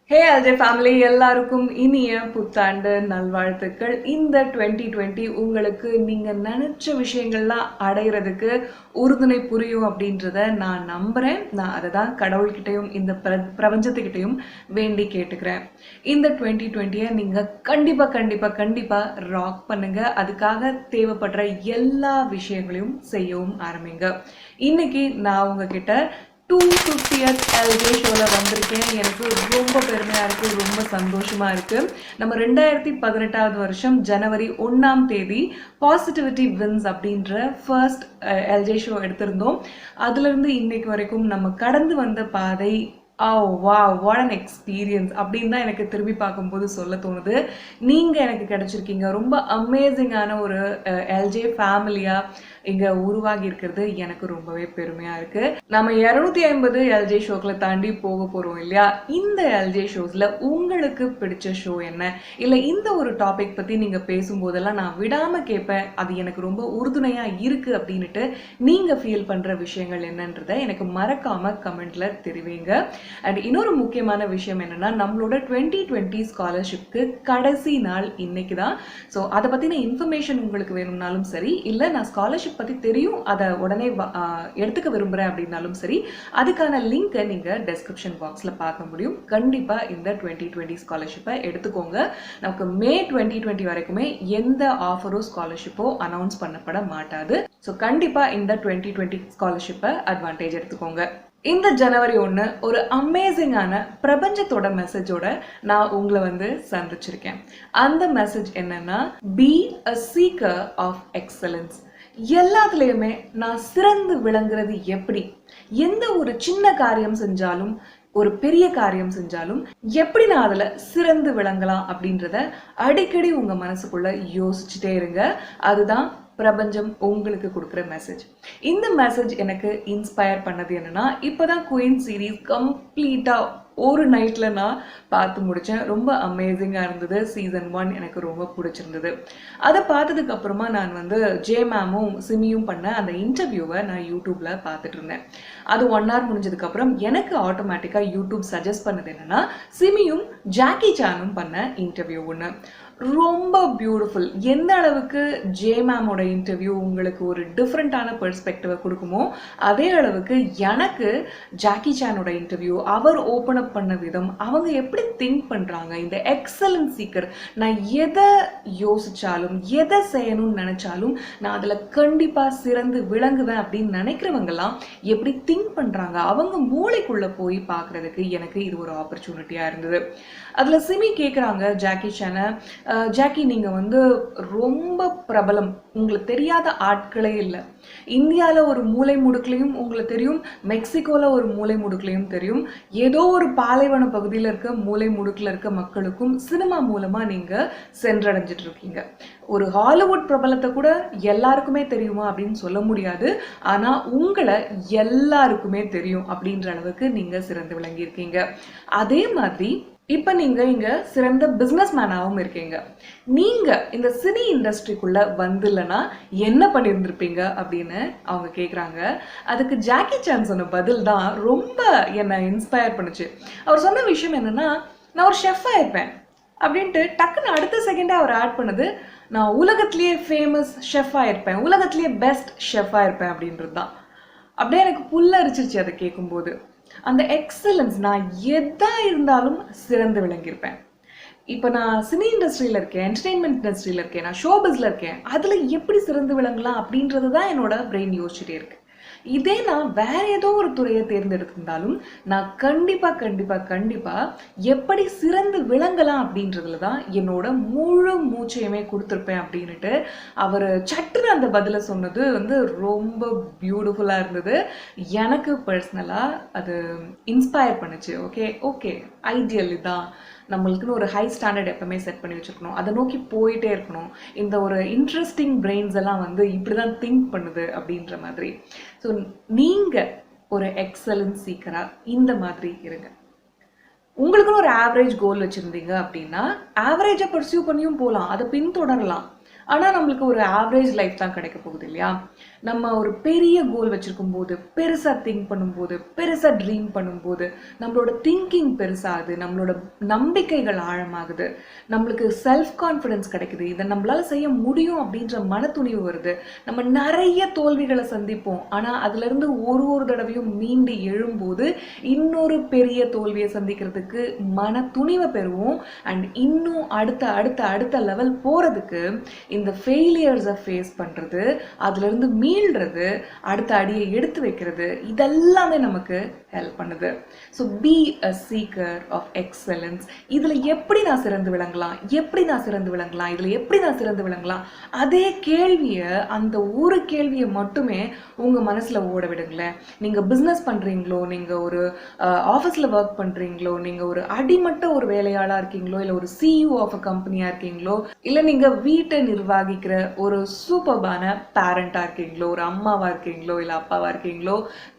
ஹே அல்ஜே family, எல்லாருக்கும் இனிய புத்தாண்டு நல்வாழ்த்துக்கள். இந்த 2020 உங்களுக்கு நீங்க நினைச்ச விஷயங்கள்லாம் அடையிறதுக்கு உறுதுணை புரியும் அப்படின்றத நான் நம்புறேன். நான் அதை தான் கடவுள்கிட்டையும் இந்த பிரபஞ்சத்துக்கிட்டையும் வேண்டி கேட்டுக்கிறேன். இந்த 2020 நீங்க கண்டிப்பா கண்டிப்பா கண்டிப்பா ராக் பண்ணுங்க. அதுக்காக தேவைப்படுற எல்லா விஷயங்களையும் செய்யவும் ஆரம்பிங்க. இன்னைக்கு நான் உங்ககிட்ட 250th எல்ஜே ஷோவில் வந்திருக்கேன். எனக்கு ரொம்ப பெருமையாக இருக்குது, ரொம்ப சந்தோஷமாக இருக்குது. நம்ம 2018 வருஷம் ஜனவரி 1ஆம் தேதி பாசிட்டிவிட்டி வின்ஸ் அப்படின்ற ஃபர்ஸ்ட் எல்ஜே ஷோ எடுத்திருந்தோம். அதுலேருந்து இன்னைக்கு வரைக்கும் நம்ம கடந்து வந்த பாதை வா வாட் அன் எக்ஸ்பீரியன்ஸ் அப்படின்னு தான் எனக்கு திரும்பி பார்க்கும்போது சொல்ல தோணுது. நீங்கள் எனக்கு கிடைச்சிருக்கீங்க. ரொம்ப அமேசிங்கான ஒரு எல்ஜே ஃபேமிலியாக இங்கே உருவாகி இருக்கிறது எனக்கு ரொம்பவே பெருமையாக இருக்குது. நம்ம 250 எல்ஜே ஷோக்களை தாண்டி போக போகிறோம் இல்லையா? இந்த எல்ஜே ஷோஸில் உங்களுக்கு பிடிச்ச ஷோ என்ன? இல்லை இந்த ஒரு டாபிக் பற்றி நீங்கள் பேசும்போதெல்லாம் நான் விடாமல் கேட்பேன், அது எனக்கு ரொம்ப உறுதுணையாக இருக்குது அப்படின்ட்டு நீங்கள் ஃபீல் பண்ணுற விஷயங்கள் என்னன்றதை எனக்கு மறக்காமல் கமெண்ட்டில் தெரிவிங்க. அண்ட் இன்னொரு முக்கியமான விஷயம் என்னன்னா, நம்மளோட 2020 ஸ்காலர்ஷிப்க்கு கடைசி நாள் இன்னைக்கு தான். ஸோ அதை பற்றின இன்ஃபர்மேஷன் உங்களுக்கு வேணும்னாலும் சரி, இல்லை நான் ஸ்காலர்ஷிப் பற்றி தெரியும் அதை உடனே எடுத்துக்க விரும்புகிறேன் அப்படின்னாலும் சரி, அதுக்கான லிங்கை நீங்கள் டெஸ்கிரிப்ஷன் பாக்ஸில் பார்க்க முடியும். கண்டிப்பாக இந்த 2020 ஸ்காலர்ஷிப்பை எடுத்துக்கோங்க. நமக்கு மே 2020 வரைக்குமே எந்த ஆஃபரோ ஸ்காலர்ஷிப்போ அனௌன்ஸ் பண்ணப்பட மாட்டாது. ஸோ கண்டிப்பாக இந்த 2020 ஸ்காலர்ஷிப்பை அட்வான்டேஜ் எடுத்துக்கோங்க. இந்த ஜனவரி 1 ஒரு அமேசிங்கான பிரபஞ்சத்தோட மெசேஜோட நான் உங்களை சந்திச்சிருக்கேன். அந்த மெசேஜ் என்னன்னா, be a seeker of excellence. எல்லாத்துலேயுமே நான் சிறந்து விளங்குறது எப்படி? எந்த ஒரு சின்ன காரியம் செஞ்சாலும், ஒரு பெரிய காரியம் செஞ்சாலும் எப்படி நான் அதில் சிறந்து விளங்கலாம் அப்படின்றத அடிக்கடி உங்கள் மனசுக்குள்ள யோசிச்சுட்டே இருங்க. அதுதான் பிரபஞ்சம் உங்களுக்கு கொடுக்குற மெசேஜ். இந்த மெசேஜ் எனக்கு இன்ஸ்பயர் பண்ணது என்னன்னா, இப்போதான் குயின் சீரீஸ் கம்ப்ளீட்டாக ஒரு நைட்டில் நான் பார்த்து முடித்தேன். ரொம்ப அமேசிங்காக இருந்தது. சீசன் 1 எனக்கு ரொம்ப பிடிச்சிருந்தது. அதை பார்த்ததுக்கு அப்புறமா நான் ஜே மேமும் சிமியும் பண்ண அந்த இன்டர்வியூவை நான் யூடியூப்பில் பார்த்துட்டு இருந்தேன். அது 1 hour முடிஞ்சதுக்கப்புறம் எனக்கு ஆட்டோமேட்டிக்காக யூடியூப் சஜஸ்ட் பண்ணது என்னன்னா, சிமியும் ஜாக்கி சானும் பண்ண இன்டர்வியூ ஒன்று. ரொம்ப பியூட்டிஃபுல். எந்த அளவுக்கு ஜே மேமோட இன்டர்வியூ உங்களுக்கு ஒரு டிஃப்ரெண்ட்டான பெர்ஸ்பெக்டிவை கொடுக்குமோ, அதே அளவுக்கு எனக்கு ஜாக்கி சானோட இன்டர்வியூ, அவர் ஓப்பன் அப் பண்ண விதம், அவங்க எப்படி திங்க் பண்ணுறாங்க, இந்த எக்ஸலன்ஸ் சீக்கர், நான் எதை யோசிச்சாலும் எதை செய்யணும்னு நினச்சாலும் நான் அதில் கண்டிப்பாக சிறந்து விளங்குவேன் அப்படின்னு நினைக்கிறவங்கெல்லாம் எப்படி திங்க் பண்ணுறாங்க, அவங்க மூளைக்குள்ளே போய் பார்க்குறதுக்கு எனக்கு இது ஒரு ஆப்பர்ச்சுனிட்டியாக இருந்தது. அதில் சிமி கேட்குறாங்க ஜாக்கி சானை, ஜாக்கி நீங்கள் ரொம்ப பிரபலம், உங்களுக்கு தெரியாத ஆட்களே இல்லை. இந்தியாவில் ஒரு மூலை முடுக்குலையும் உங்களுக்கு தெரியும், மெக்சிகோவில் ஒரு மூலை முடுக்குலையும் தெரியும், ஏதோ ஒரு பாலைவன பகுதியில் இருக்க மூலை முடுக்கில் இருக்க மக்களுக்கும் சினிமா மூலமாக நீங்கள் சென்றடைஞ்சிட்டு இருக்கீங்க. ஒரு ஹாலிவுட் பிரபலத்தை கூட எல்லாருக்குமே தெரியுமா அப்படின்னு சொல்ல முடியாது, ஆனால் உங்களை எல்லாருக்குமே தெரியும் அப்படின்ற அளவுக்கு நீங்கள் சிறந்து விளங்கியிருக்கீங்க. அதே மாதிரி இப்போ நீங்கள் இங்கே சிறந்த பிஸ்னஸ் மேனாகவும் இருக்கீங்க. நீங்கள் இந்த சினி இண்டஸ்ட்ரிக்குள்ளே இல்லைன்னா என்ன பண்ணியிருந்திருப்பீங்க அப்படின்னு அவங்க கேட்குறாங்க. அதுக்கு ஜாக்கி சான் சொன்ன பதில் தான் ரொம்ப என்னை இன்ஸ்பயர் பண்ணுச்சு. அவர் சொன்ன விஷயம் என்னென்னா, நான் ஒரு ஷெஃபாக இருப்பேன் அப்படின்ட்டு டக்குன்னு அடுத்த செகண்டே அவர் ஆட் பண்ணது, நான் உலகத்திலேயே ஃபேமஸ் ஷெஃபாக இருப்பேன், உலகத்திலேயே பெஸ்ட் ஷெஃபாக இருப்பேன் அப்படின்றது தான். அப்படியே எனக்கு புல்லரிச்சிருச்சு அதை கேட்கும்போது. அந்த எக்ஸலன்ஸ், நான் எதா இருந்தாலும் சிறந்து விளங்கியிருப்பேன். இப்போ நான் சினி இண்டஸ்ட்ரியில் இருக்கேன், என்டர்டெயின்மெண்ட் இண்டஸ்ட்ரியில் இருக்கேன், நான் ஷோபிஸில் இருக்கேன், அதில் எப்படி சிறந்து விளங்கலாம் அப்படின்றது தான் என்னோட பிரெயின் யோசிச்சுட்டே இருக்கு. இதே நான் வேற ஏதோ ஒரு துறையை தேர்ந்தெடுத்திருந்தாலும் நான் கண்டிப்பா எப்படி சிறந்து விளங்கலாம் அப்படின்றதுல தான் என்னோட முழு மூச்சையுமே கொடுத்துருப்பேன் அப்படின்னுட்டு அவர் சட்டுன்னு அந்த பதிலை சொன்னது ரொம்ப பியூட்டிஃபுல்லாக இருந்தது. எனக்கு பர்சனலாக அது இன்ஸ்பயர் பண்ணுச்சு. ஓகே ஐடியல் இதுதான், நம்மளுக்குன்னு ஒரு ஹை ஸ்டாண்டர்ட் எப்பவுமே செட் பண்ணி வச்சுருக்கணும், அதை நோக்கி போயிட்டே இருக்கணும். இந்த ஒரு இன்ட்ரெஸ்டிங் பிரெயின்ஸ் எல்லாம் இப்படி தான் திங்க் பண்ணுது அப்படின்ற மாதிரி. ஸோ நீங்கள் ஒரு எக்ஸலன்ஸ் சீக்கராக இந்த மாதிரி இருங்க. உங்களுக்குன்னு ஒரு ஆவரேஜ் கோல் வச்சுருந்தீங்க அப்படின்னா ஆவரேஜை பர்சியூ பண்ணியும் போகலாம், அதை பின்தொடரலாம். ஆனா நம்மளுக்கு ஒரு ஆவரேஜ் லைஃப் தான் கிடைக்க போகுது இல்லையா? நம்ம ஒரு பெரிய கோல் வச்சிருக்கும் போது, பெருசா திங்க் பண்ணும்போது, பெருசா ட்ரீம் பண்ணும்போது, நம்மளோட திங்கிங் பெருசாகுது, நம்மளோட நம்பிக்கைகள் ஆழமாகுது, நம்மளுக்கு செல்ஃப் கான்ஃபிடன்ஸ் கிடைக்குது, இதை நம்மளால செய்ய முடியும் அப்படின்ற மனத்துணிவு வருது. நம்ம நிறைய தோல்விகளை சந்திப்போம், ஆனா அதுல இருந்து ஒரு தடவையும் மீண்டு எழும்போது இன்னொரு பெரிய தோல்வியை சந்திக்கிறதுக்கு மன துணிவை பெறுவோம். அண்ட் இன்னும் அடுத்த அடுத்த அடுத்த லெவல் போறதுக்கு இந்த ஃபெயிலியர்ஸை ஃபேஸ் பண்றது, அதுல இருந்து மீள்றது, அடுத்த அடியை எடுத்து வைக்கிறது, இதெல்லாமே நமக்கு ஹெல்ப் பண்ணுது. So be a seeker of excellence. இதுல எப்படி நான் சிறந்து விளங்கலாம், எப்படி நான் சிறந்து விளங்கலாம், இதுல எப்படி நான் சிறந்து விளங்கலாம், அதே கேள்வியை, அந்த ஒரு கேள்வியை மட்டுமே உங்க மனசுல ஓட விடுங்களேன். நீங்க பிசினஸ் பண்றீங்களோ, நீங்க ஒரு ஆஃபீஸ்ல ஒர்க் பண்றீங்களோ, நீங்க ஒரு அடிமட்ட ஒரு வேலையாளா இருக்கீங்களோ, இல்ல ஒரு சிஇஓ ஆஃப் அ கம்பெனியா இருக்கீங்களோ, இல்ல நீங்க வீட்டை நிர்வகிக்கிற ஒரு சூப்பர்பான பேரண்டா இருக்கீங்களோ, ஒரு அம்மாவா இருக்கீங்களோ, இல்ல அப்பாவா இருக்கீங்களோ,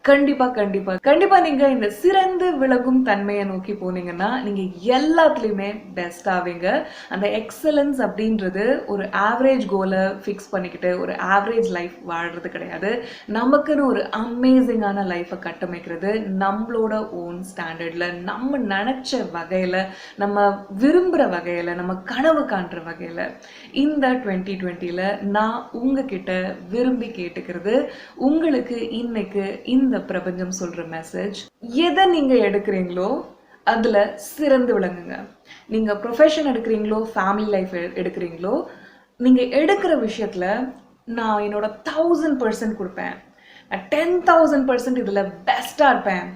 கண்டிப்பா கண்டிப்பா கண்டிப்பா நீங்க இந்த சிறந்து விளங்கும் தன்மையை நோக்கி போனீங்கன்னா நீங்க எல்லாத்துலயுமே பெஸ்ட் ஆவீங்க. அந்த எக்ஸலன்ஸ் அப்படின்றது ஒரு ஆவரேஜ் கோலை ஃபிக்ஸ் பண்ணிக்கிட்டு ஒரு ஆவரேஜ் லைஃப் வாழ்றது கிடையாது. நமக்குன்னு ஒரு அமேசிங்கான லைஃபை கட்டமைக்கிறது நம்மளோட ஓன் ஸ்டாண்டர்ட்ல, நம்ம நினைச்ச வகையில, நம்ம விரும்புற வகையில, நம்ம கனவு காண்ற வகையில. இந்த 2020ல நான் உங்ககிட்ட விரும்பி கேட்டுக்கிறது, உங்களுக்கு இன்னைக்கு இந்த பிரபஞ்சம் சொல்ற மெசேஜ், எதை நீங்க எடுக்கிறீங்களோ அதுல சிறந்து விளங்குங்க. நீங்க ப்ரொஃபஷன் எடுக்கிறீங்களோ, ஃபேமிலி லைஃப் எடுக்கிறீங்களோ, நீங்க எடுக்கிற விஷயத்துல நான் என்னோட 1000% கொடுப்பேன், 10,000% இதுல பெஸ்டா இருப்பேன்.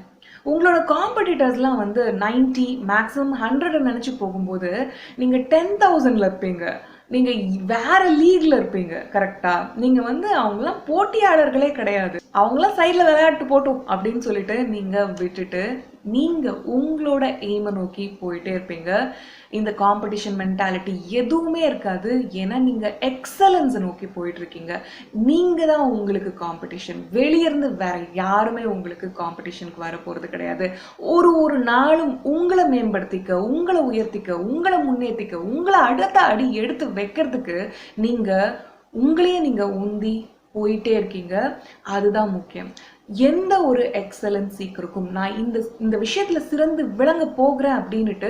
உங்களோட காம்படிட்டர்ஸ்லாம் வந்து 90 மேக்ஸிமம் 100 நினைச்சு போகும்போது நீங்க 10,000ல இருப்பீங்க. நீங்க வேற லீக்ல இருப்பீங்க. கரெக்டா? நீங்க வந்து அவங்களாம் போட்டியாளர்களே கிடையாது, அவங்களாம் சைட்ல விளையாட்டு போட்டும் அப்படின்னு சொல்லிட்டு நீங்க விட்டுட்டு நீங்க உங்களோட எய்மை நோக்கி போயிட்டே இருப்பீங்க. இந்த காம்படிஷன் மென்டாலிட்டி எதுவுமே இருக்காது. ஏன்னா நீங்க எக்ஸலன்ஸை நோக்கி போயிட்டு இருக்கீங்க. நீங்க தான் உங்களுக்கு காம்படிஷன். வெளியிருந்து வேற யாருமே உங்களுக்கு காம்படிஷனுக்கு வர போறது கிடையாது. ஒரு நாளும் உங்களை மேம்படுத்திக்க, உங்களை உயர்த்திக்க, உங்களை முன்னேற்றிக்க, உங்களை அடுத்த அடி எடுத்து வைக்கிறதுக்கு நீங்க உங்களையே நீங்க உந்தி போயிட்டே இருக்கீங்க. அதுதான் முக்கியம். எந்த ஒரு எக்ஸலன்ஸ் சீக்கருக்கும் நான் இந்த விஷயத்துல சிறந்து விளங்க போகிறேன் அப்படின்னுட்டு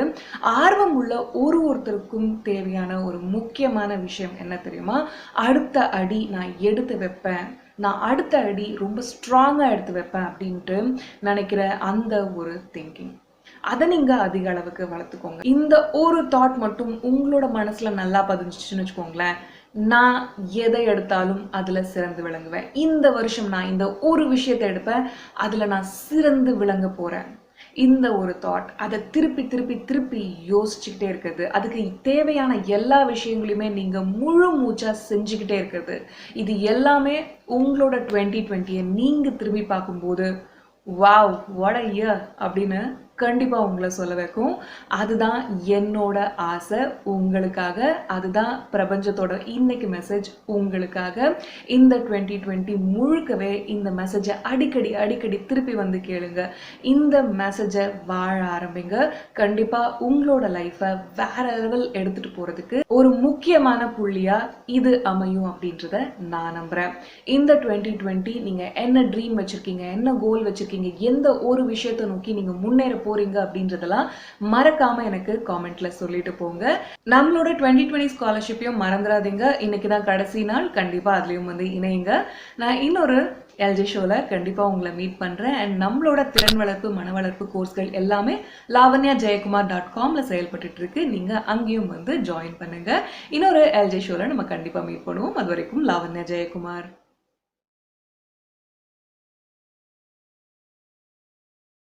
ஆர்வம் உள்ள ஒருத்தருக்கும் தேவையான ஒரு முக்கியமான விஷயம் என்ன தெரியுமா? அடுத்த அடி நான் எடுத்து வைப்பேன், நான் அடுத்த அடி ரொம்ப ஸ்ட்ராங்கா எடுத்து வைப்பேன் அப்படின்ட்டு நினைக்கிற அந்த ஒரு திங்கிங், அதை நீங்க அதிக அளவுக்கு வளர்த்துக்கோங்க. இந்த ஒரு தாட் மட்டும் உங்களோட மனசுல நல்லா பதிஞ்சிச்சுன்னு வச்சுக்கோங்களேன், நான் எதை எடுத்தாலும் அதுல சிறந்து விளங்குவேன். இந்த வருஷம் நான் இந்த ஒரு விஷயத்தை எடுப்பேன், அதுல நான் சிறந்து விளங்க போறேன். இந்த ஒரு தாட், அதை திருப்பி திருப்பி திருப்பி யோசிச்சுக்கிட்டே இருக்கிறது, அதுக்கு தேவையான எல்லா விஷயங்களையுமே நீங்க முழு மூச்சா செஞ்சுக்கிட்டே இருக்கிறது, இது எல்லாமே உங்களோட 2020 நீங்க திரும்பி பார்க்கும்போது வாவ் வாட் அ இயர் அப்படின்னு கண்டிப்பா உங்களை சொல்ல வைக்கும். அதுதான் என்னோட ஆசை உங்களுக்காக, அதுதான் பிரபஞ்சத்தோட இன்னைக்கு மெசேஜ் உங்களுக்காக. இந்த 2020 முழுக்கவே இந்த மெசேஜை அடிக்கடி அடிக்கடி திருப்பி வந்து கேளுங்க, இந்த மெசேஜை வாழ ஆரம்பிங்க. கண்டிப்பா உங்களோட லைஃபை வேற லெவல் எடுத்துட்டு போறதுக்கு ஒரு முக்கியமான புள்ளியா இது அமையும் அப்படின்றத நான் நம்புறேன். இந்த 2020 நீங்க என்ன ட்ரீம் வச்சிருக்கீங்க, என்ன கோல் வச்சிருக்கீங்க, எந்த ஒரு விஷயத்தை நோக்கி நீங்க முன்னேற போறீங்க அப்படின்றதெல்லாம் மறக்காம எனக்கு காமெண்ட்ல சொல்லிட்டு போங்க. நம்மளோட 2020 ஸ்காலர்ஷிப்பையும் மறந்துடாதீங்க. இன்னைக்கு தான் கடைசி நாள், கண்டிப்பா அதுலயும் வந்து இணையுங்க. நான் இன்னொரு எல்ஜி ஷோல கண்டிப்பா உங்களை மீட் பண்றேன். அண்ட் நம்மளோட திறன் வளர்ப்பு மன வளர்ப்பு கோர்ஸ்கள் எல்லாமே lavanya.jayakumar.comல செயல்பட்டு இருக்கு. நீங்க அங்கேயும் வந்து ஜாயின் பண்ணுங்க. இன்னொரு எல்ஜி ஷோல நம்ம கண்டிப்பா மீட் பண்ணுவோம். அது வரைக்கும் லாவண்யா ஜெயக்குமார்.